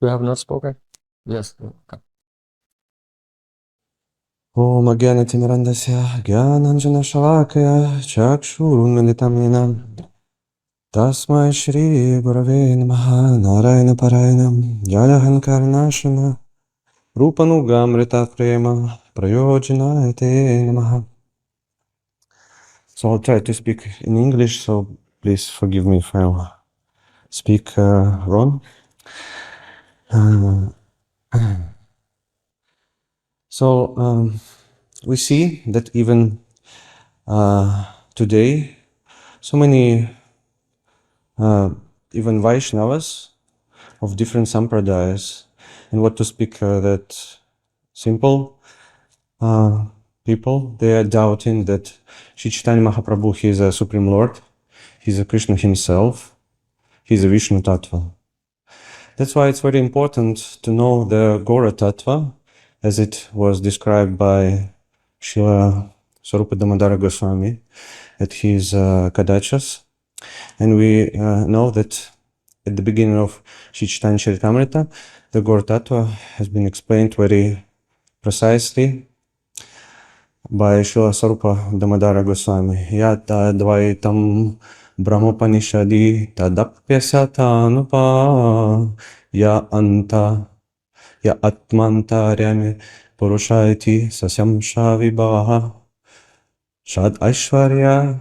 we have not spoken? Yes. Okay. Om Agyanatimirandasya Gyananjana Shalakaya Chakshurunmilitam Yena Tasmai Shri Gurave Namaha Narayana Parayana Jalahankarnashana Rupanugamrita Prema Prayojana Te Namaha. So I'll try to speak in English, so please forgive me if I speak wrong. We see that even today, so many even Vaishnavas of different sampradayas, and what to speak that simple people, they are doubting that Sri Caitanya Mahāprabhu, he is a Supreme Lord, he is a Krishna himself, he is a Vishnu Tattva. That's why it's very important to know the Gora Tattva, as it was described by Srila Swarupa Damodara Goswami at his Kadachas. And we know that at the beginning of Sri Chaitanya Charitamrita, the Gora Tattva has been explained very precisely by Srila Swarupa Damodara Goswami. Yata dvaitam brahmopanishadi tadapyasatānupa ya anta ya atmantaryami purushaiti sasyam shavibaha shad aishvarya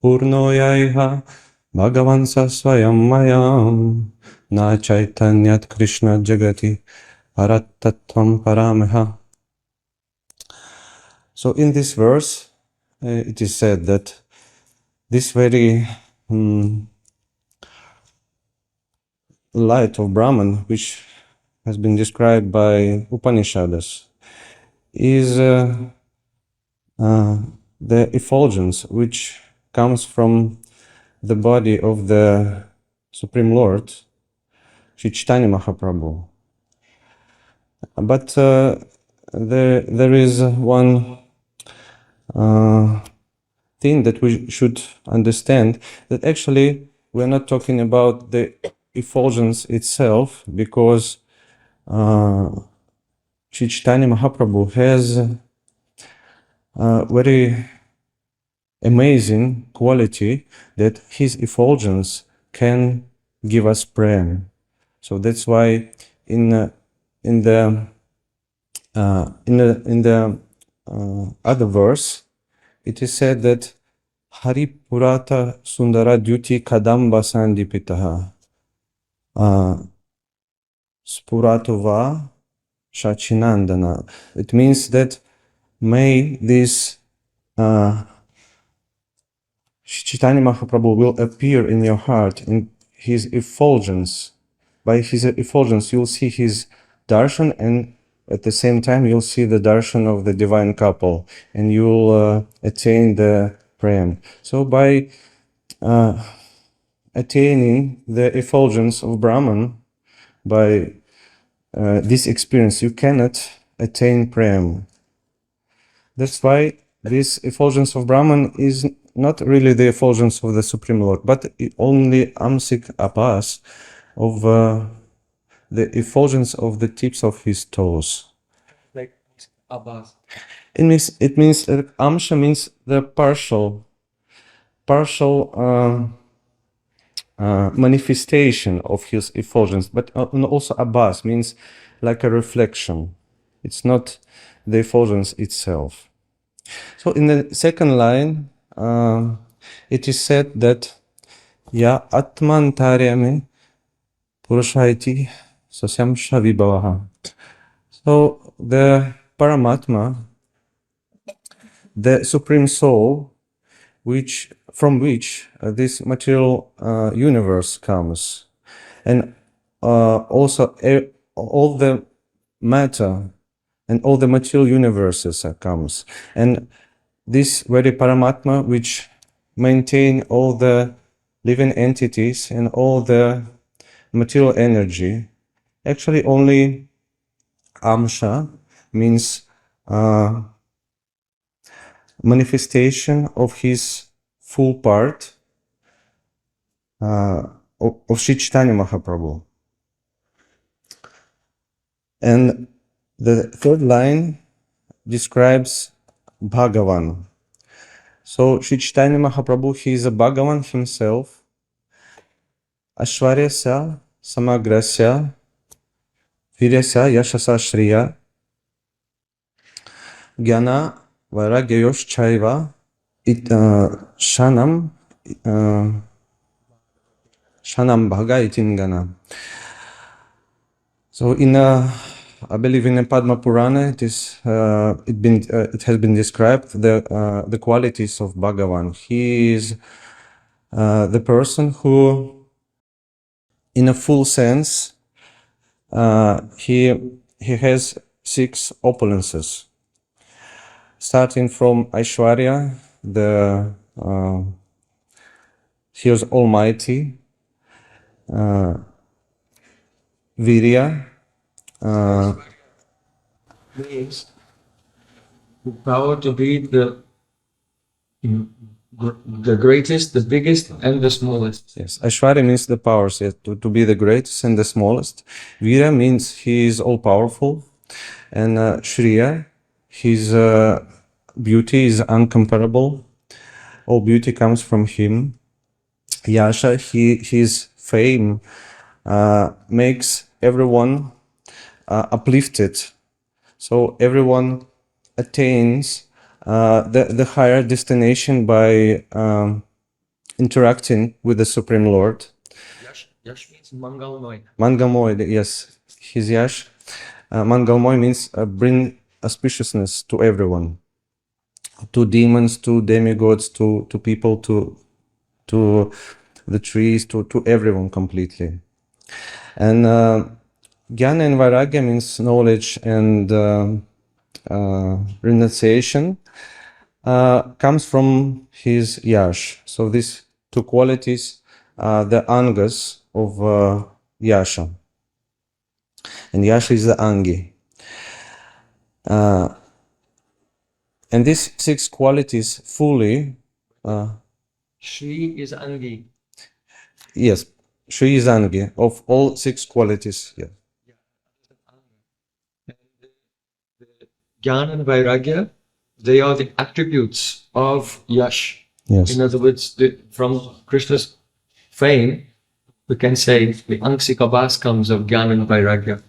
purnoyaiha bhagavansa swayam mayam na chaitanyat krishna jagati paratatvam paramaha. So in this verse, it is said that this very light of Brahman, which has been described by Upanishads, is the effulgence which comes from the body of the Supreme Lord, Sri Caitanya Mahāprabhu. But there is one thing that we should understand, that actually we're not talking about the effulgence itself, because Sri Caitanya Mahāprabhu has very amazing quality that his effulgence can give us Prem. So that's why in the other verse, it is said that Hari Purata Sundara Dyuti Kadamba Sandipitaha Spuratova Shachinandana. It means that may this Chaitanya Mahaprabhu will appear in your heart in his effulgence. By his effulgence, you'll see his darshan, and at the same time, you'll see the darshan of the divine couple, and you'll attain the Prem. So by attaining the effulgence of Brahman, by this experience, you cannot attain Prem. That's why this effulgence of Brahman is not really the effulgence of the Supreme Lord, but only amsik apas of the effulgence of the tips of his toes. Like Abbas. It means amsha means the partial manifestation of his effulgence, but also abbas means like a reflection. It's not the effulgence itself. So in the second line, it is said that ya atmantaryami purushaiti sasyam shavibhavaha. So the Paramatma, the Supreme Soul, from which this material universe comes, and also all the matter and all the material universes comes, and this very Paramatma which maintain all the living entities and all the material energy, actually only amsha means manifestation of his full part of Sri Chaitanya Mahaprabhu. And the third line describes Bhagavan. So Sri Chaitanya Mahaprabhu, he is a Bhagavan himself. Ashwaryasya Samagrasya Viryasya Yashasa Shriya Gyana Vairagyayosh Chaiva Shanam Bhaga Itingana. So I believe in the Padma Purana, it has been described the qualities of Bhagavan. He is the person who, in a full sense, he has 6 opulences, starting from Aishwarya, he is almighty, Virya, Means the power to be the greatest, the biggest, and the smallest. yes, Aishwarya means the powers, yes, to be the greatest and the smallest. Virya means he is all powerful, and Shriya, his beauty is uncomparable. All beauty comes from him. Yasha, his fame makes everyone uplifted. So everyone attains the higher destination by interacting with the Supreme Lord. Yash means Mangalmoy. Mangalmoy, yes, his Yash. Mangalmoy means bring auspiciousness to everyone, to demons, to demigods, to people, to the trees, to everyone completely. And Jnana and Vairagya means knowledge and renunciation comes from his Yash. So these 2 qualities are the Angas of Yasha. And Yasha is the Angi. And these 6 qualities fully... Shri is Angi. Yes, Shri is Angi of all 6 qualities. Yeah. Jnana and Vairagya, they are the attributes of Yash. Yes. In other words, from Krishna's fame, we can say the Angsika Bas comes of Jnana and Vairagya.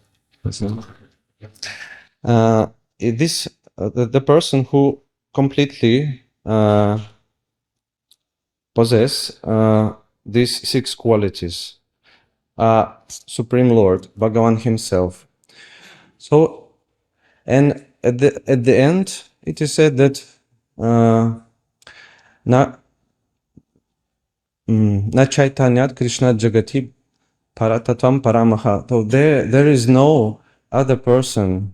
The person who completely possess these 6 qualities are Supreme Lord, Bhagavan himself. So, and at the end, it is said that na Chaitanyat Krishna Jagati Paratatam Paramaha. So there is no other person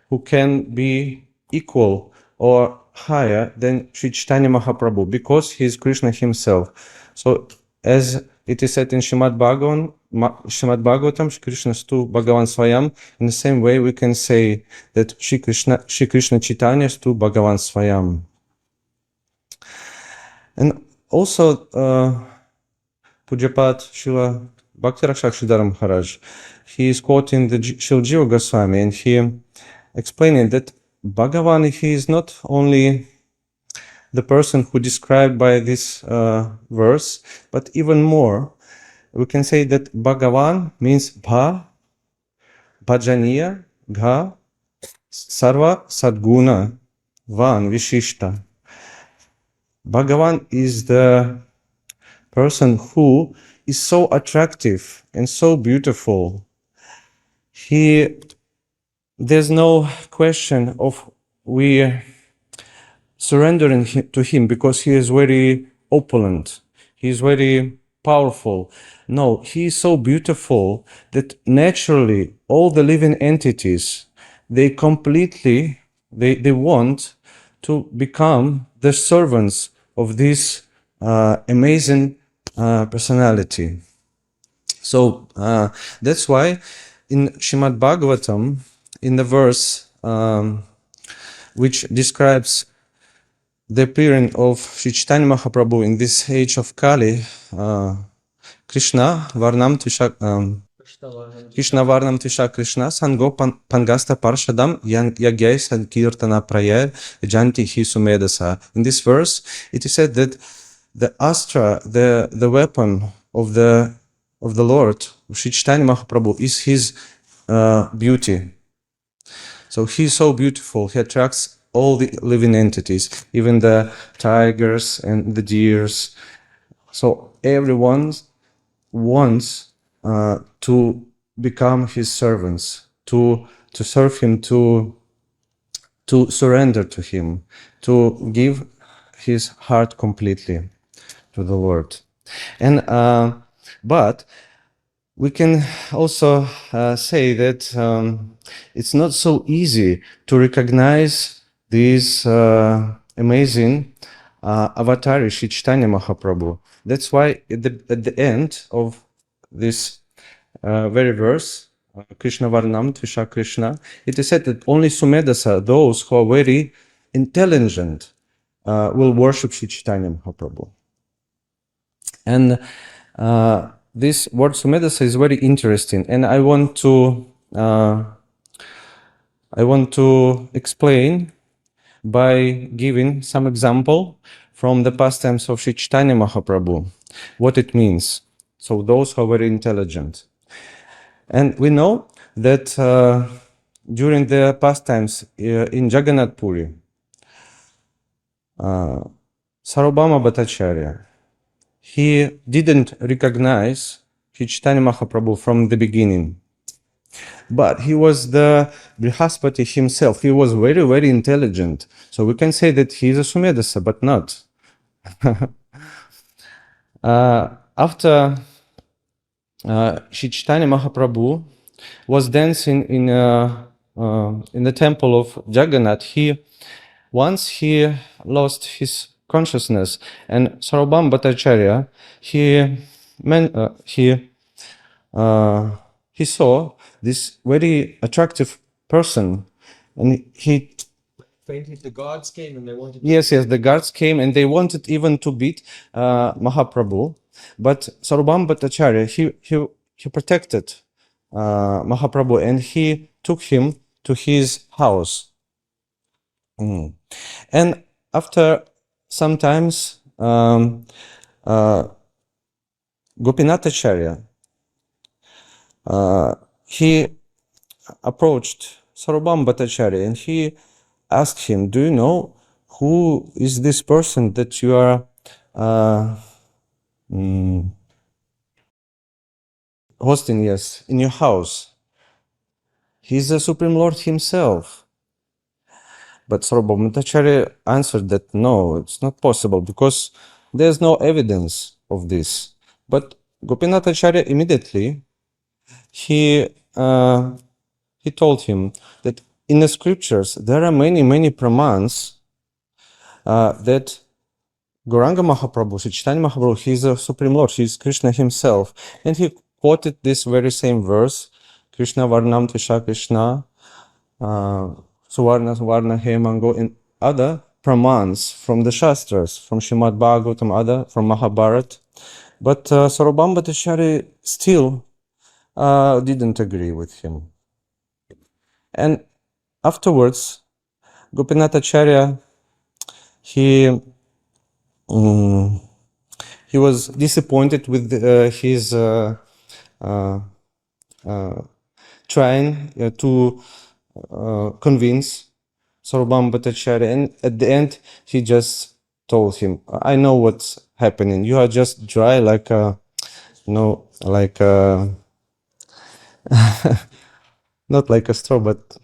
who can be equal or higher than Sri Chaitanya Mahaprabhu, because he is Krishna himself. So as it is said in Srimad Bhagavatam, Krishna stu Bhagavan Swayam, in the same way we can say that Shri Krishna Chaitanya stu Bhagavan Swayam. And also Pujapat Srila Bhakti Rakshakshidhara Maharaj, he is quoting the Srila Jiva Goswami, and he explaining that Bhagavan, he is not only the person who described by this verse, but even more, we can say that Bhagavan means bhajaniya, gha, sarva sadguna, van, vishishta. Bhagavan is the person who is so attractive and so beautiful. There's no question of we surrendering to him because he is very opulent, he is very powerful. No, he is so beautiful that naturally all the living entities, they completely, they want to become the servants of this amazing personality. So that's why in Srimad Bhagavatam, in the verse which describes the appearance of Sri Chaitanya Mahaprabhu in this age of Kali, Krishna Varnam Krishna Varnam Tvisha Krishna Sango Pangasta Parshadam Yagyai Sankirtana Prayer Janti Hi Sumedasa. In this verse, it is said that the astra, the weapon of the Lord, Shri Chaitanya Mahaprabhu, is his beauty. So he's so beautiful, he attracts all the living entities, even the tigers and the deers. So everyone wants to become his servants, to serve him, to surrender to him, to give his heart completely to the Lord. And but we can also say that it's not so easy to recognize these amazing avatari Shri Chaitanya Mahaprabhu. That's why at the end of this very verse, Krishna Varnam Tvisha Krishna, it is said that only Sumedasa, those who are very intelligent, will worship Shri Chaitanya Mahaprabhu. And this word Sumedasa is very interesting, and I want to explain by giving some example from the pastimes of Shri Chaitanya Mahaprabhu, what it means. So those who are very intelligent. And we know that during the pastimes in Jagannath Puri, Sarvabhauma Bhattacharya, he didn't recognize Shri Chaitanya Mahaprabhu from the beginning. But he was the Brihaspati himself. He was very, very intelligent. So we can say that he is a Sumedasa, but not. After Shri Chaitanya Mahaprabhu was dancing in the temple of Jagannath, once he lost his consciousness, and Sarvabhauma Bhattacharya, he saw this very attractive person, and he Fainted. The guards came and they wanted. Yes, the guards came and they wanted even to beat Mahaprabhu, but Sarvabhauma Bhattacharya, he protected Mahaprabhu, and he took him to his house. And after some times, Gopinathacharya, he approached Sarvabhauma Bhattacharya and he asked him, do you know who is this person that you are hosting, yes, in your house? He's the Supreme Lord himself. But Sarvabhauma Bhattacharya answered that no, it's not possible because there's no evidence of this. But Gopinathacharya immediately, he told him that in the scriptures there are many, many pramans that Gauranga Mahaprabhu, Shri Chaitanya Mahaprabhu, he is the Supreme Lord, he is Krishna himself. And he quoted this very same verse, Krishna Varnam Tvisha Krishna, Suvarna Suvarna Hemango, and other pramans from the Shastras, from Srimad Bhagavatam, other from Mahabharata. But Sarvabhauma Bhattacharya still didn't agree with him. And afterwards, Gopinathacharya, he was disappointed with his trying to convince Sarvabhauma Bhattacharya, and at the end he just told him, I know what's happening, you are just dry like a, not like a straw, but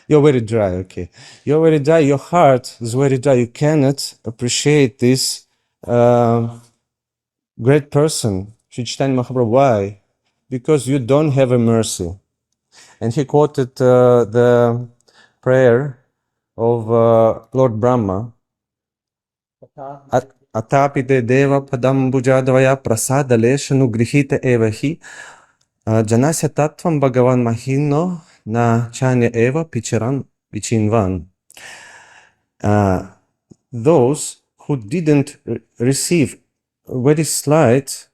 you're very dry, okay. You're very dry, your heart is very dry, you cannot appreciate this great person, Shri Chaitanya Mahaprabhu. Why? Because you don't have a mercy. And he quoted the prayer of Lord Brahma, Atapite deva padam bhujadvaya prasada leshanu grihita evahi janasya tattvam bhagavan mahino na chanya eva picharan vichinvan. Those who didn't receive a very slight,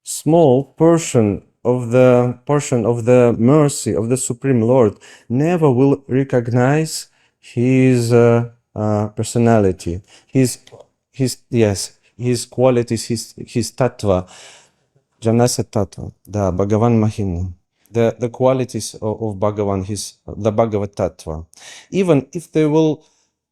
small portion portion of the mercy of the Supreme Lord never will recognize his personality, his qualities, his tattva, Janasa tattva, the Bhagavan Mahima, the qualities of Bhagavan, the Bhagavad tattva. Even if they will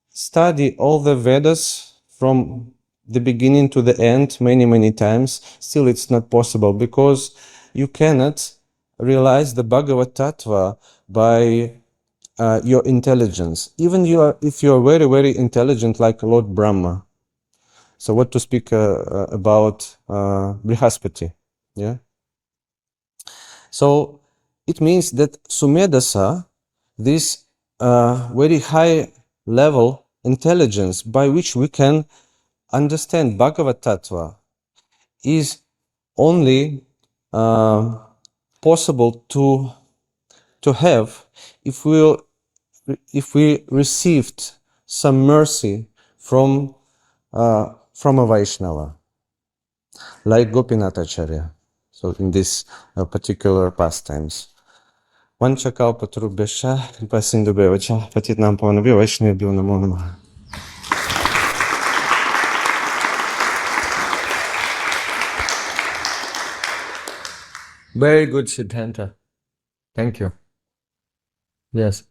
study all the Vedas from the beginning to the end many times, still it's not possible, because you cannot realize the Bhagavad tattva by your intelligence. Even if you are very intelligent, like Lord Brahma. So what to speak about Brihaspati? Yeah. So it means that Sumedasa, this very high level intelligence by which we can understand Bhagavad Tattva, is only possible to have if we received some mercy from a Vaishnava, like Gopinathacharya. So in this particular pastimes. Vanchakalpatarubhyascha kripasindubhyevacha patitnam pavanabhyo vaishnavabhyo namo namaha. Very good, Siddhanta. Thank you. Yes.